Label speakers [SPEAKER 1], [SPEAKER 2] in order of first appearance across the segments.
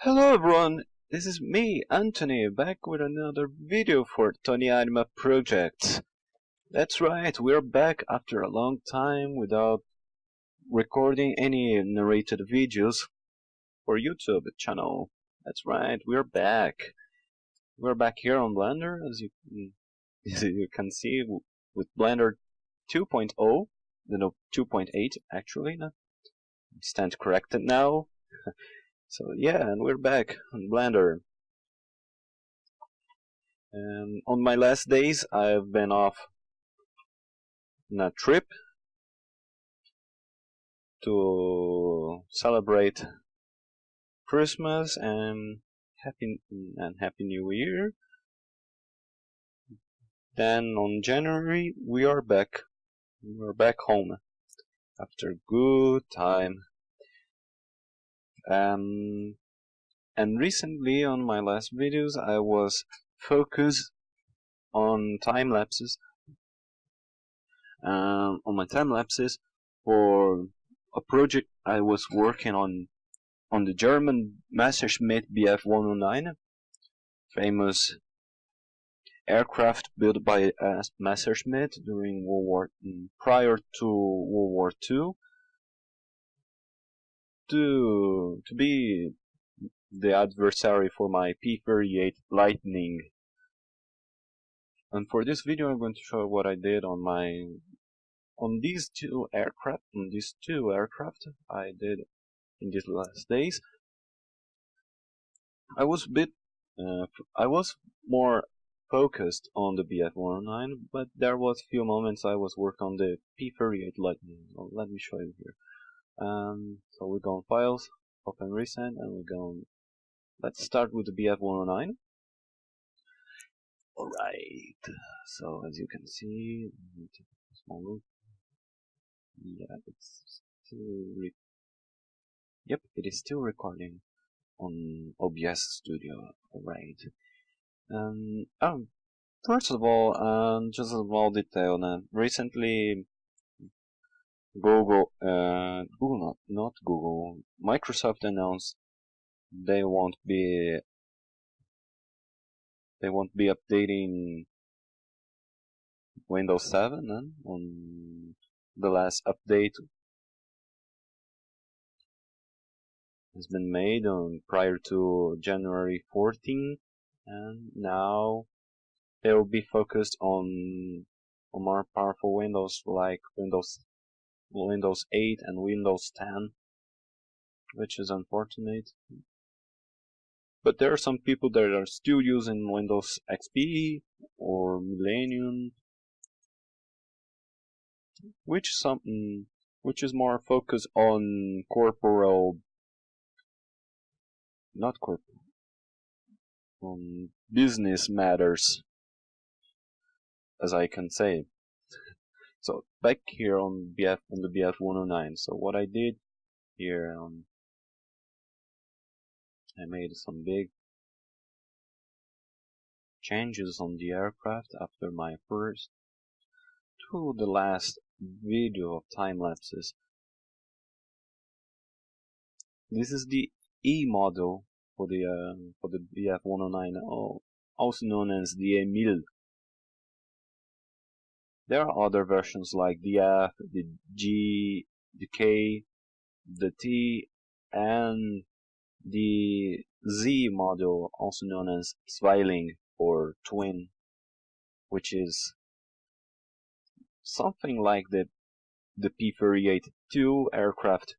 [SPEAKER 1] Hello everyone, this is me, Antony, back with another video for TonyAnima Projects. That's right, we're back after a long time without recording any narrated videos for YouTube channel. That's right, we're back. We're back here on Blender, as you can see, with Blender 2.0, no, 2.8 actually, no, stand corrected now. So yeah, and we're back on Blender. And on my last days, I've been off on a trip to celebrate Christmas and Happy New Year. Then on January, we are back. We're back home after a good time. And recently, on my last videos, I was focused on time lapses. On my time lapses for a project I was working on the German Messerschmitt Bf-109, famous aircraft built by Messerschmitt during prior to World War II, to be the adversary for my P-38 Lightning. And for this video, I'm going to show what I did on these two aircraft I did in these last days. I was more focused on the Bf-109, but there was few moments I was working on the P-38 Lightning. Well, let me show you here. So we go on Files, Open Recent, and we go on. Let's start with the Bf-109. Alright, so as you can see, small loop. Yeah, it's still yep, it is still recording on OBS Studio. Alright. First of all, just a small detail. Recently, Microsoft announced they won't be updating Windows 7 on the last update has been made on prior to January 14, and now they will be focused on more powerful Windows like Windows 8 and Windows 10, which is unfortunate. But there are some people that are still using Windows XP or Millennium, which is more focused on on business matters, as I can say. So back here on the Bf-109. So what I did here, I made some big changes on the aircraft after my first to the last video of time lapses. This is the E model for the Bf-109, also known as the Emil. There are other versions like the F, the G, the K, the T, and the Z model, also known as Zwilling or Twin, which is something like the P-38 2 aircraft,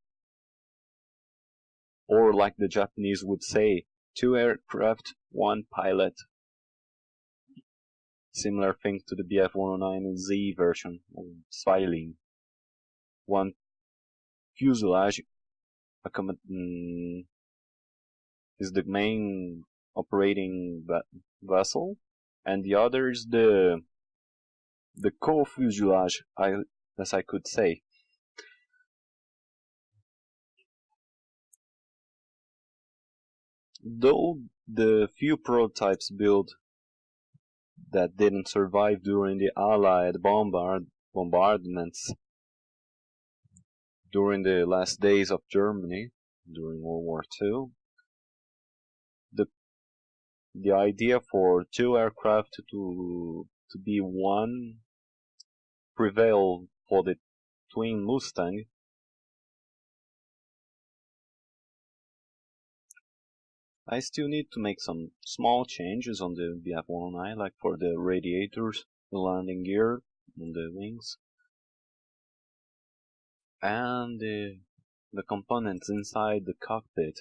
[SPEAKER 1] or like the Japanese would say, 2 aircraft, 1 pilot. Similar thing to the Bf-109 Z version, or Zwilling. 1 fuselage is the main operating vessel, and the other is the co-fuselage, as I could say. Though the few prototypes built that didn't survive during the Allied bombardments during the last days of Germany during World War II, the idea for two aircraft to be one prevailed for the twin Mustang. I still need to make some small changes on the BF-109, like for the radiators, the landing gear on the wings, and the components inside the cockpit.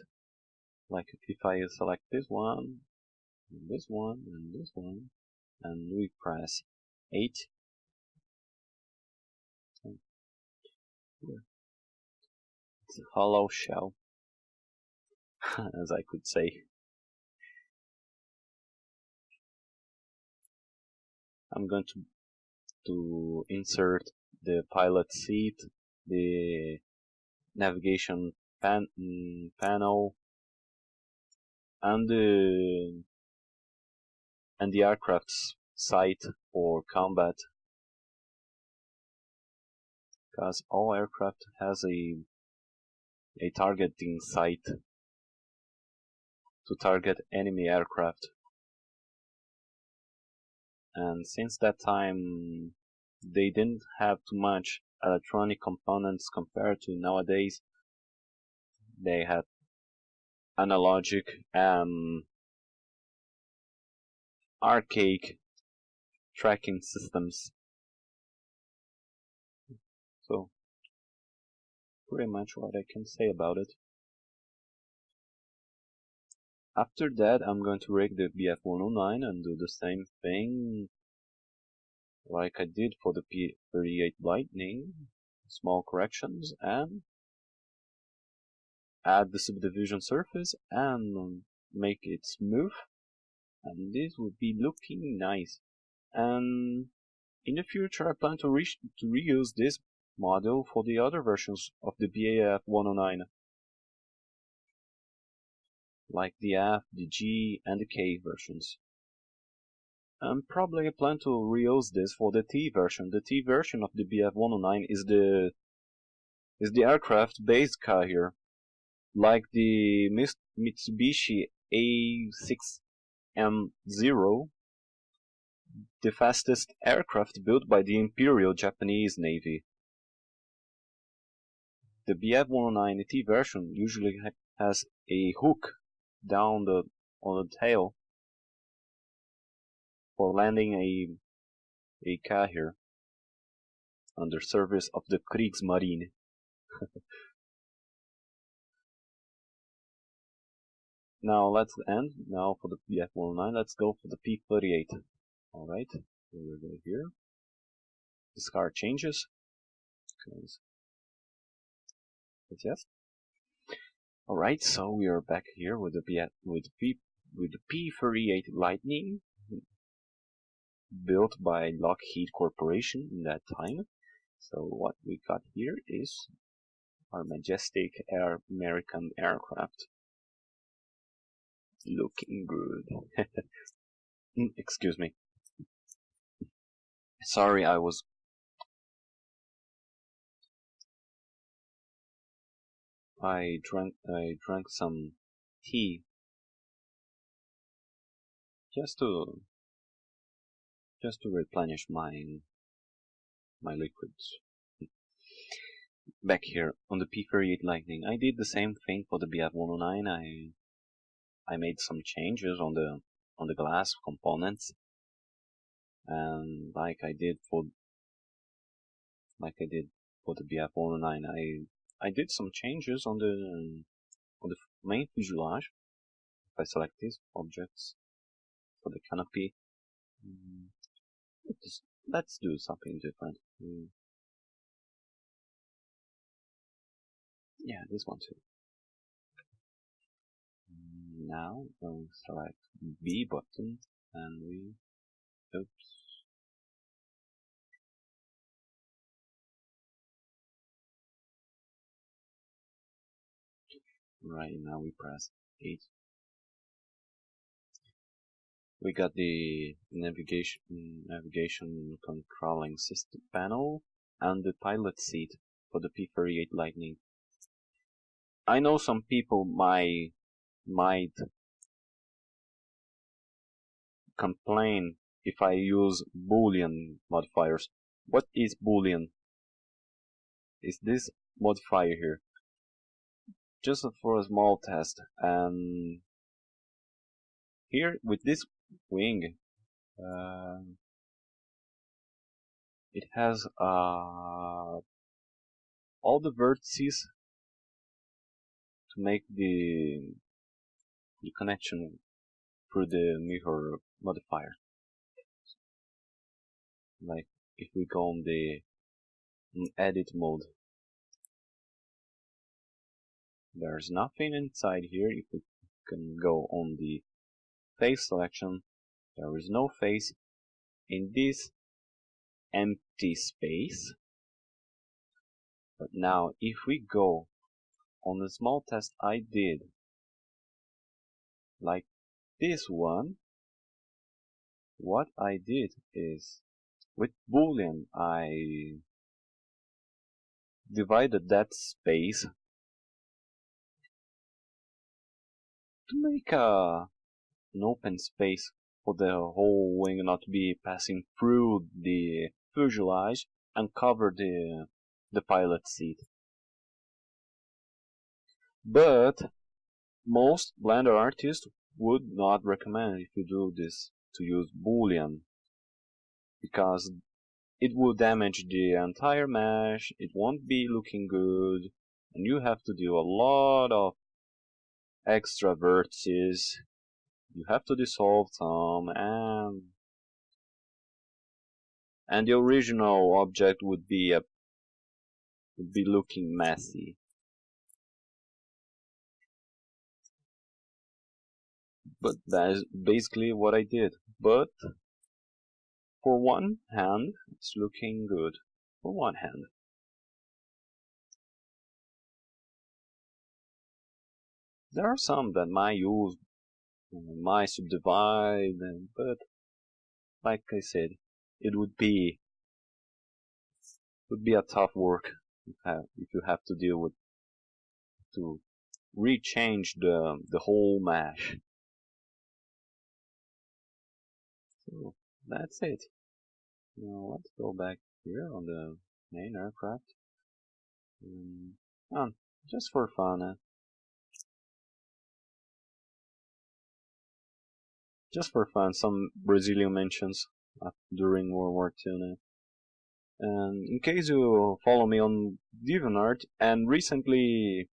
[SPEAKER 1] Like if I select this one, and this one, and this one, and we press 8, it's a hollow shell, as I could say. I'm going to insert the pilot seat, the navigation panel, and the aircraft's sight for combat, because all aircraft has a targeting sight to target enemy aircraft. And since that time they didn't have too much electronic components compared to nowadays, they had analogic archaic tracking systems. So pretty much what I can say about it. After that, I'm going to rig the BF-109 and do the same thing like I did for the P-38 Lightning, small corrections, and add the subdivision surface and make it smooth, and this will be looking nice. And in the future I plan to reuse this model for the other versions of the BF-109, like the F, the G, and the K versions. And probably I plan to reuse this for the T version. The T version of the BF-109 is the aircraft base carrier, like the Mitsubishi A6M0, the fastest aircraft built by the Imperial Japanese Navy. The BF-109 T version usually has a hook down on the tail for landing a carrier under service of the Kriegsmarine. Now let's end. Now for the BF-109, let's go for the P-38. Alright, we're go here. Discard changes. Yes. Alright, so we are back here with the P-38 Lightning, built by Lockheed Corporation in that time. So what we got here is our majestic American aircraft. Looking good. Excuse me. Sorry, I drank some tea just to replenish my liquids. Back here on the P-38 Lightning, I did the same thing for the BF-109. I made some changes on the glass components, and like I did for the BF-109, I did some changes on the main fuselage. If I select these objects for the canopy, let's do something different. Yeah, this one too. Now we'll select B button and oops. Right, now we press 8. We got the navigation controlling system panel and the pilot seat for the P-38 Lightning. I know some people might complain if I use Boolean modifiers. What is Boolean? Is this modifier here. Just for a small test. And here with this wing, it has all the vertices to make the connection through the mirror modifier. Like if we go on the edit mode, there's nothing inside here. If we can go on the face selection, there is no face in this empty space. But now if we go on the small test I did, like this one, what I did is with Boolean I divided that space to make an open space for the whole wing not to be passing through the fuselage and cover the pilot seat. But most Blender artists would not recommend if you do this to use Boolean, because it will damage the entire mesh, it won't be looking good, and you have to do a lot of extra vertices, you have to dissolve some, and the original object would be looking messy. But that is basically what I did. But for one hand, it's looking good. For one hand. There are some that might use, might subdivide, but like I said, it would be a tough work if you have to deal with to rechange the whole mesh. So that's it. Now let's go back here on the main aircraft. Just for fun. Just for fun, some Brazilian mentions during World War II. And in case you follow me on DeviantArt, and recently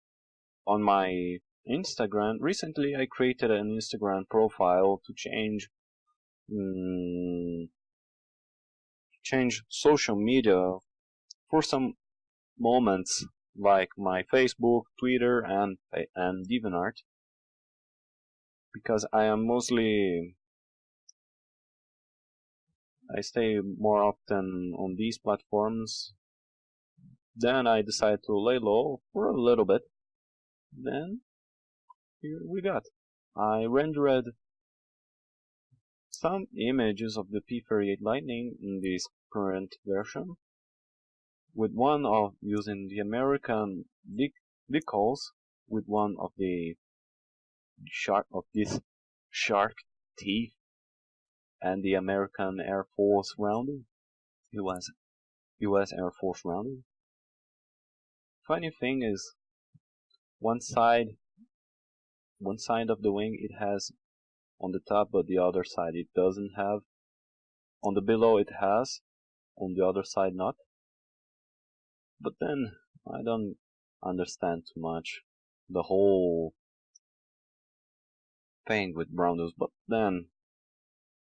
[SPEAKER 1] on my Instagram, recently I created an Instagram profile to change social media for some moments, like my Facebook, Twitter, and DeviantArt, because I stay more often on these platforms. Then I decided to lay low for a little bit. Then here we got. I rendered some images of the P-38 Lightning in this current version, with one of using the American decals, with one of this shark teeth, and the American Air Force rounding, US Air Force rounding. Funny thing is, one side of the wing it has on the top, but the other side it doesn't have. On the below it has, on the other side not. But then I don't understand too much the whole thing with brown nose. But then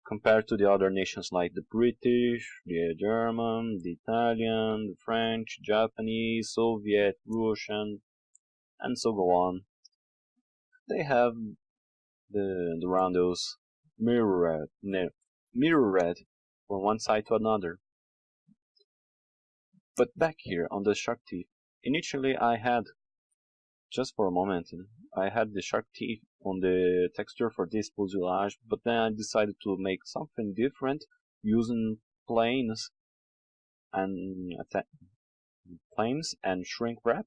[SPEAKER 1] compared to the other nations like the British, the German, the Italian, the French, Japanese, Soviet, Russian, and so go on, they have the roundos mirrored from one side to another. But back here on the shark teeth, initially I had, just for a moment, I had the shark teeth on the texture for this fuselage, but then I decided to make something different using planes and shrink wrap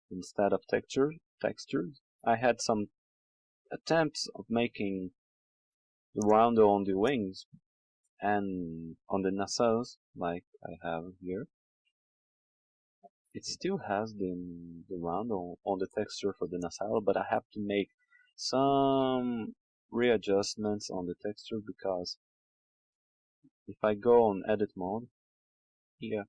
[SPEAKER 1] instead of textures. I had some attempts of making the roundel on the wings and on the nacelles, like I have here. It still has the roundel on the texture for the nacelle, but I have to make some readjustments on the texture because if I go on edit mode here,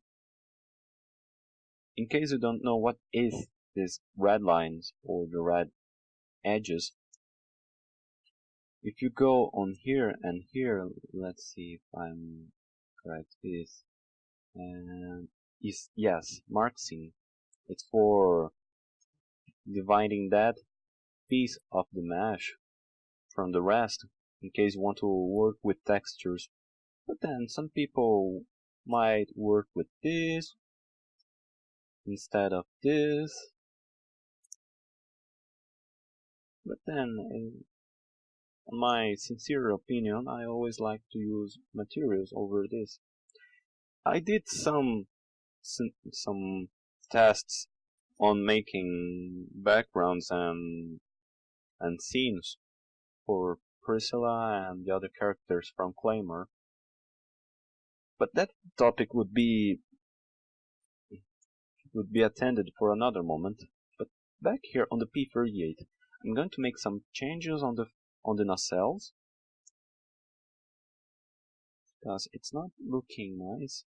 [SPEAKER 1] in case you don't know what is these red lines or the red edges, if you go on here and here, let's see if I'm correct, and is yes, marking. It's for dividing that piece of the mesh from the rest in case you want to work with textures. But then some people might work with this instead of this. But then, in my sincere opinion, I always like to use materials over this. I did some tests on making backgrounds and scenes for Priscilla and the other characters from Claymore. But that topic would be attended for another moment. But back here on the P-38, I'm going to make some changes on the nacelles because it's not looking nice,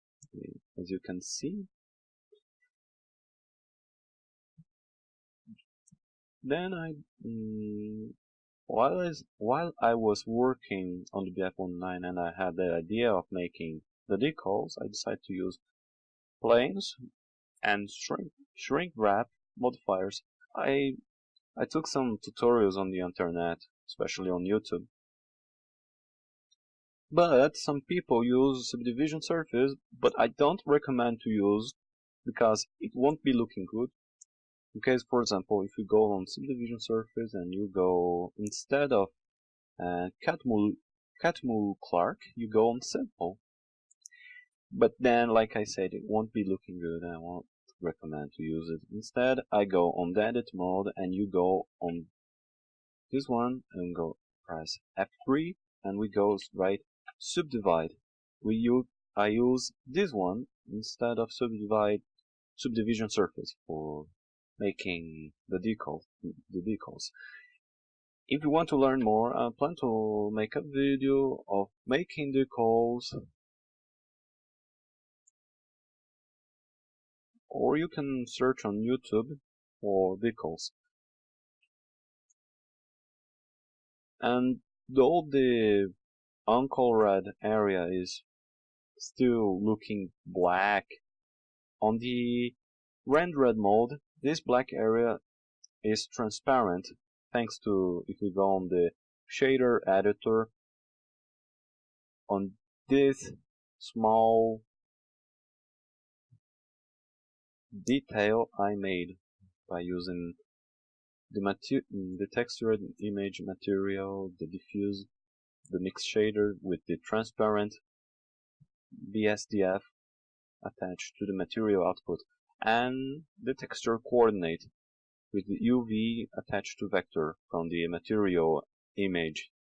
[SPEAKER 1] as you can see. Then while I was working on the BF-19 and I had the idea of making the decals, I decided to use planes and shrink wrap modifiers. I took some tutorials on the internet, especially on YouTube. But some people use subdivision surface, but I don't recommend to use because it won't be looking good. Because, for example, if you go on subdivision surface and you go instead of Catmull Clark, you go on simple. But then, like I said, it won't be looking good and I won't recommend to use it. Instead, I go on the edit mode and you go on this one and go press F3 and we go right subdivide. I use this one instead of subdivision surface for making the decals. If you want to learn more, I plan to make a video of making decals, or you can search on YouTube for decals. And though the uncolored area is still looking black, on the rendered mode, this black area is transparent thanks to, if you go on the shader editor, on this small detail I made by using the textured image material, the diffuse, the mix shader with the transparent BSDF attached to the material output, and the texture coordinate with the UV attached to vector from the material image.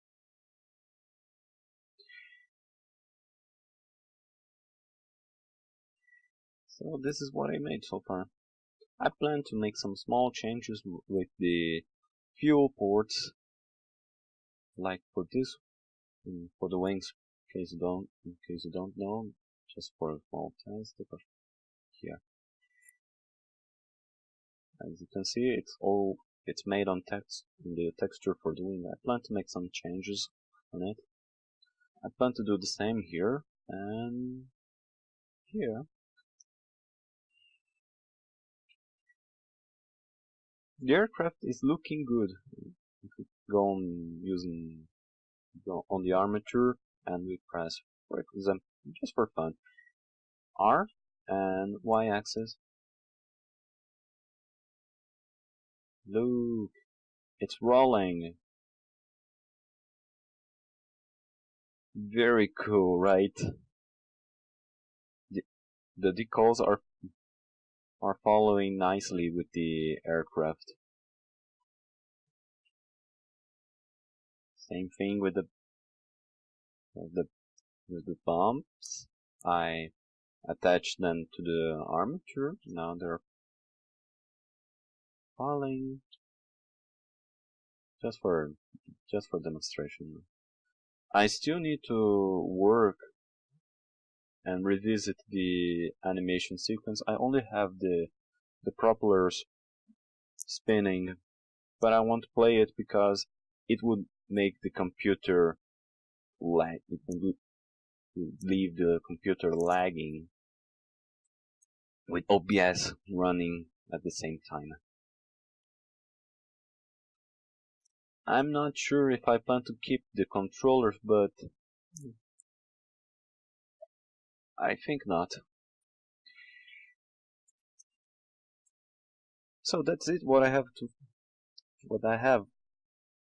[SPEAKER 1] So this is what I made so far. I plan to make some small changes with the fuel ports, like for this, for the wings. In case you don't know, just for a small test. Here, as you can see, it's made on text in the texture for the wing. I plan to make some changes on it. I plan to do the same here and here. The aircraft is looking good. If we go on the armature and we press, for example, just for fun, R and Y axis. Look, it's rolling. Very cool, right? The decals are following nicely with the aircraft. Same thing with the with the bombs. I attach them to the armature. Now they're falling. Just for demonstration. I still need to work and revisit the animation sequence. I only have the propellers spinning, but I want to play it because it would make the computer lag. It would leave the computer lagging with OBS running at the same time. I'm not sure if I plan to keep the controllers, but I think not. So that's it. What I have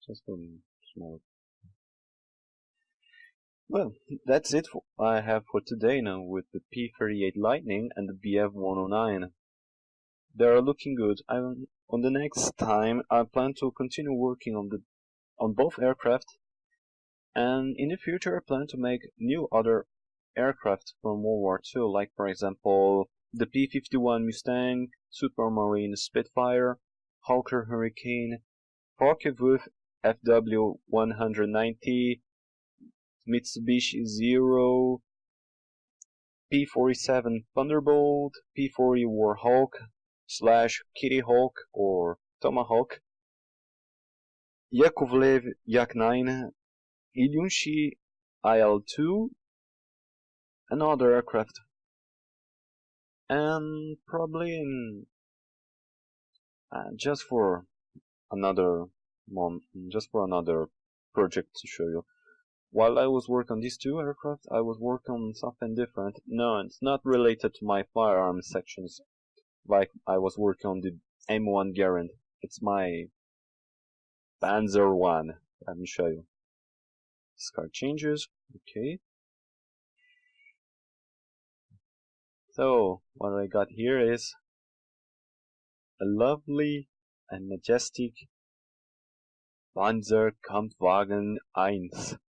[SPEAKER 1] just for small. Well, that's it I have for today now with the P-38 Lightning and the BF-109. They are looking good. On the next time, I plan to continue working on both aircraft, and in the future, I plan to make new other aircraft from World War II, like for example the P-51 Mustang, Supermarine Spitfire, Hawker Hurricane, Focke-Wulf FW-190, Mitsubishi Zero, P-47 Thunderbolt, P-40 Warhawk / Kitty Hawk or Tomahawk, Yakovlev Yak-9, Ilyushin IL-2, and other aircraft. And probably just for another project to show you. While I was working on these two aircraft, I was working on something different. No, it's not related to my firearms sections. Like I was working on the M1 Garand. It's my Panzer 1. Let me show you. Scar changes. Okay. So what I got here is a lovely and majestic Panzer Kampfwagen 1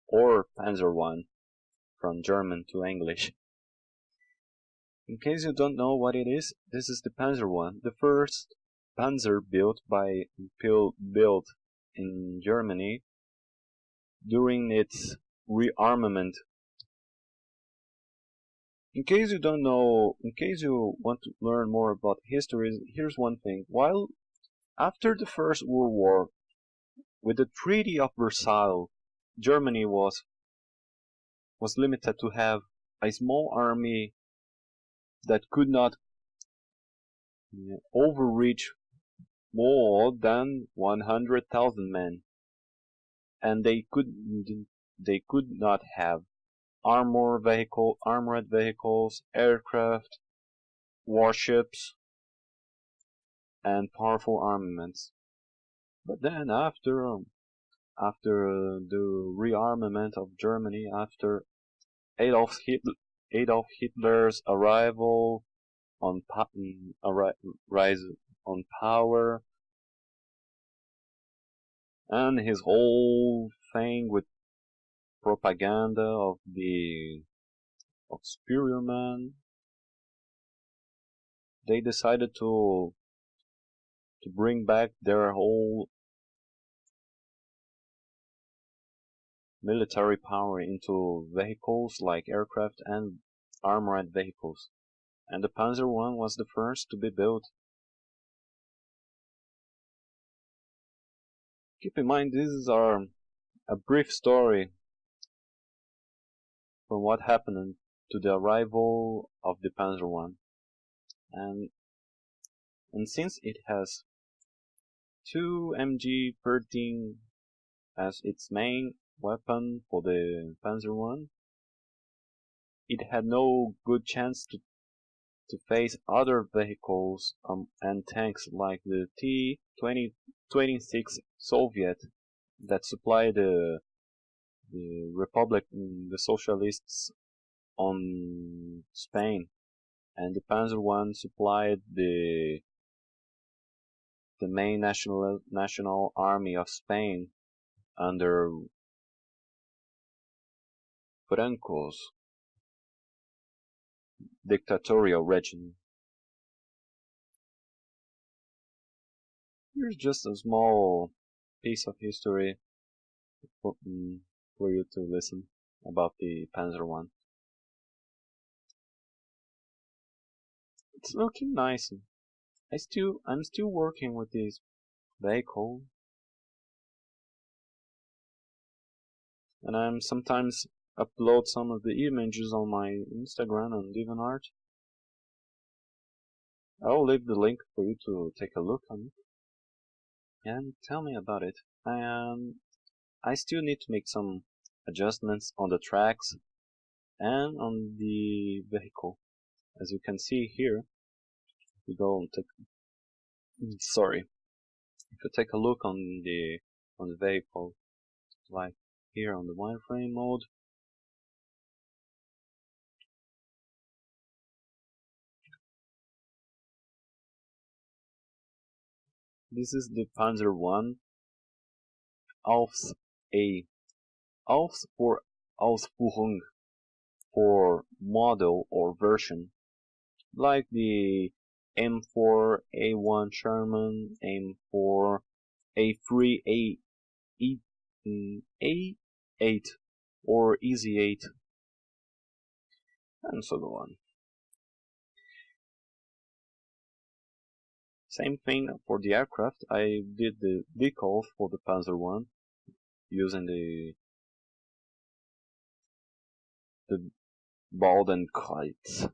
[SPEAKER 1] or Panzer 1 from German to English. In case you don't know what it is, this is the Panzer 1, the first Panzer built in Germany during its rearmament. In case you want to learn more about history, here's one thing. While after the First World War, with the Treaty of Versailles, Germany was limited to have a small army that could not overreach more than 100,000 men, and they could not have armored vehicles, aircraft, warships, and powerful armaments. But then after the rearmament of Germany, after Adolf Hitler's arrival on rise on power, and his whole thing with propaganda of superior man, they decided to bring back their whole military power into vehicles like aircraft and armored vehicles. And the Panzer 1 was the first to be built. Keep in mind, this is a brief story from what happened to the arrival of the Panzer 1. And since it has two MG-13 as its main weapon for the Panzer 1, it had no good chance to face other vehicles and tanks like the T-26 Soviet that supplied the socialists on Spain, and the Panzer 1 supplied the main national army of Spain under Franco's dictatorial regime. Here's just a small piece of history for you to listen about the Panzer one. It's looking nice. I'm still working with this vehicle, and I'm sometimes upload some of the images on my Instagram and DeviantArt. I'll leave the link for you to take a look on it and tell me about it. And I still need to make some adjustments on the tracks and on the vehicle. As you can see here, if you go and if you take a look on the vehicle, like here on the wireframe mode, this is the Panzer one Aufs A. Aufs for Ausführung, for model or version, like the M4, A1 Sherman, M4, A3, A8, or Easy 8, and so on. Same thing for the aircraft. I did the decal for the Panzer one using the Boldenkreuz,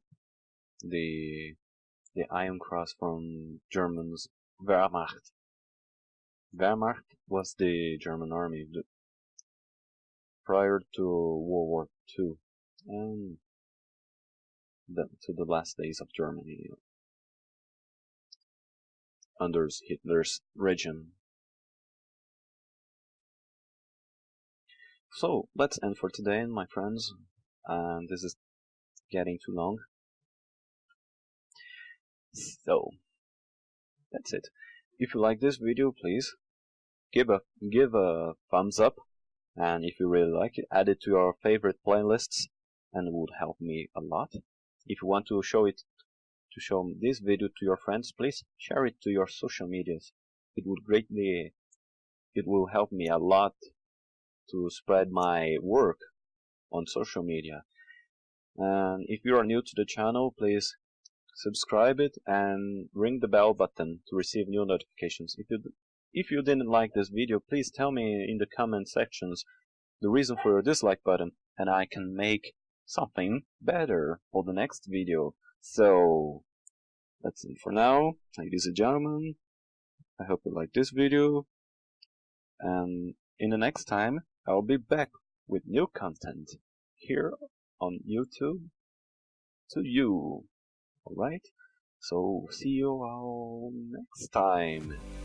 [SPEAKER 1] the Iron Cross from German's Wehrmacht. Wehrmacht was the German army prior to World War II and to the last days of Germany under Hitler's regime. So let's end for today, my friends. And this is getting too long. So that's it. If you like this video, please give a thumbs up, and if you really like it, add it to your favorite playlists, and it would help me a lot. If you want to show this video to your friends, please share it to your social medias. It will help me a lot to spread my work on social media. And if you are new to the channel, please subscribe it and ring the bell button to receive new notifications. If you didn't like this video, please tell me in the comment sections the reason for your dislike button, and I can make something better for the next video. So that's it for now, ladies and gentlemen. I hope you like this video, and in the next time I'll be back with new content here on YouTube to you. Alright? So see you all next time.